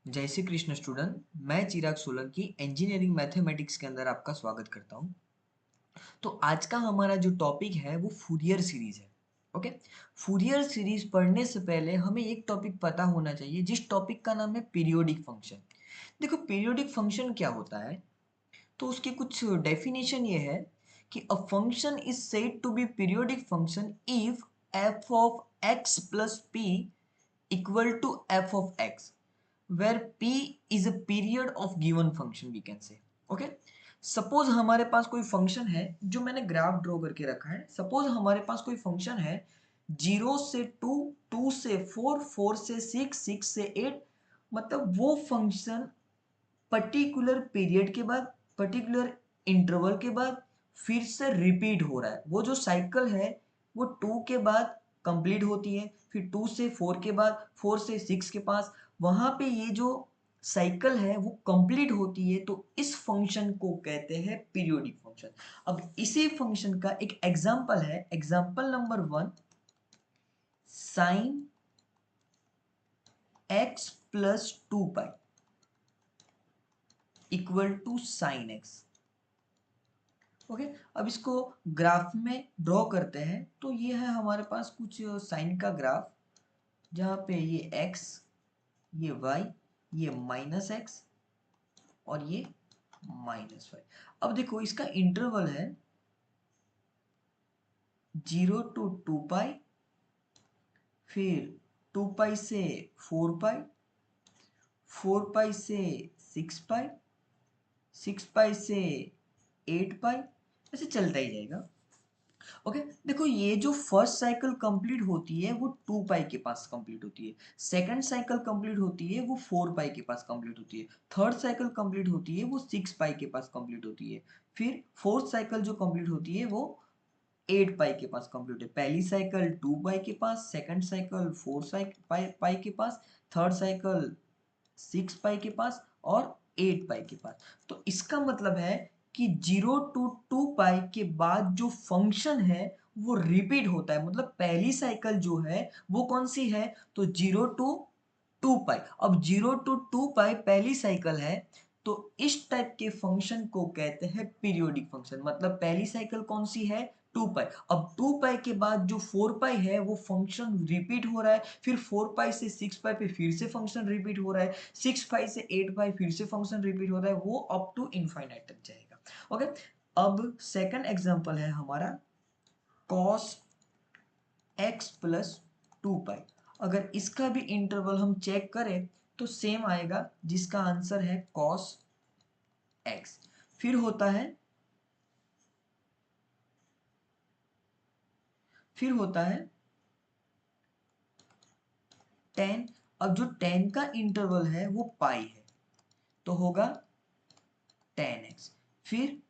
जय श्री कृष्ण स्टूडेंट। मैं चिराग Solanki engineering mathematics के अंदर आपका स्वागत करता हूं। तो आज का हमारा जो टॉपिक है वो फूरियर सीरीज है। ओके। फूरियर सीरीज पढ़ने से पहले हमें एक टॉपिक पता होना चाहिए, जिस टॉपिक का नाम है पीरियोडिक फंक्शन। देखो, पीरियोडिक फंक्शन क्या होता है, तो उसकी कुछ डेफिनेशन ये है कि a function is said to be periodic function if f of x plus p equal to f of x where p is a period of given function we can say. Okay. Suppose हमारे पास कोई function है, जो मैंने graph draw करके रखा है। Suppose हमारे पास कोई फंक्शन है 0 से 2, 2 से 4, 4 से 6, 6 से 8। मतलब वो फंक्शन पर्टिकुलर पीरियड के बाद, पर्टिकुलर इंटरवल के बाद फिर से रिपीट हो रहा है। वो जो साइकिल है वो 2 के बाद कंप्लीट होती है, फिर 2 से 4 के बाद, 4 से 6 के पास, वहां पे ये जो साइकिल है वो कंप्लीट होती है। तो इस फंक्शन को कहते हैं पीरियोडिक फंक्शन। अब इसी फंक्शन का एक एग्जांपल है, example number 1, sine x plus 2 pi equal to sine x. Okay. अब इसको ग्राफ में ड्रॉ करते हैं। तो ये है हमारे पास कुछ साइन का ग्राफ, जहाँ पे ये x, ये y, ये माइनस एक्स और ये माइनस वाई। अब देखो, इसका इंटरवल है 0 to 2 पाई, फिर 2 पाई से 4 पाई, 4 पाई से 6 पाई, 6 पाई से 8 पाई, ऐसे चलता ही जाएगा। ओके। देखो, ये जो फर्स्ट साइकिल कंप्लीट होती है वो 2 पाई के पास कंप्लीट होती है। सेकंड साइकिल कंप्लीट होती है वो 4 पाई के पास कंप्लीट होती है। थर्ड साइकिल कंप्लीट होती है वो 6 पाई के पास कंप्लीट होती है। फिर फोर्थ साइकिल जो कंप्लीट होती है वो 8 पाई के पास कंप्लीट है। पहली साइकिल 2 पाई के पास, सेकंड साइकिल 4 पाई के पास, थर्ड साइकिल 6 पाई के पास और 8 पाई के पास। तो इसका मतलब है कि 0 to 2 पाई के बाद जो फंक्शन है वो रिपीट होता है। मतलब पहली साइकिल जो है वो कौन सी है, तो 0 to 2 पाई। अब 0 to 2 पाई पहली साइकिल है, तो इस टाइप के फंक्शन को कहते हैं पीरियोडिक फंक्शन। मतलब पहली साइकिल कौन सी है, 2 पाई। अब 2 पाई के बाद जो 4 पाई है वो फंक्शन रिपीट हो रहा है, फिर 4 पाई से 6 पाई पे फिर से फंक्शन रिपीट हो रहा है, 6 पाई से 8 पाई फिर से फंक्शन रिपीट हो रहा है, वो अप टू इनफाइनाइट तक जाएगा। ओके। अब सेकंड एग्जांपल है हमारा cos x प्लस 2 पाई। अगर इसका भी इंटरवल हम चेक करें तो सेम आएगा, जिसका आंसर है cos x। फिर होता है फिर होता है tan। अब जो tan का इंटरवल है वो पाई है, तो होगा tan x। फिर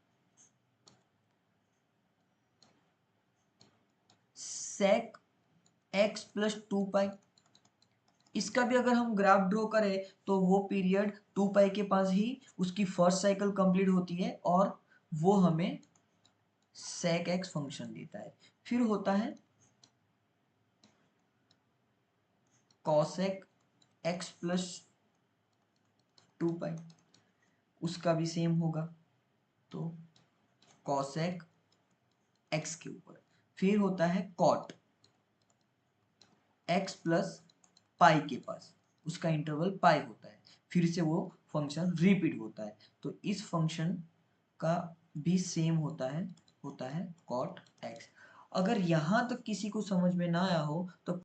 sec x प्लस 2 पाई। इसका भी अगर हम ग्राफ ड्रॉ करें तो वो पीरियड 2 पाई के पास ही उसकी फर्स्ट साइकिल कंप्लीट होती है और वो हमें sec x फंक्शन देता है। फिर होता है cosec x प्लस 2 पाई, उसका भी सेम होगा, तो cosec x के ऊपर। फिर होता है cot x प्लस पाई के पास, उसका इंटरवल पाई होता है, फिर से वो फंक्शन रिपीट होता है। तो इस फंक्शन का भी सेम होता है cot x। अगर यहाँ तक किसी को समझ में ना आया हो तो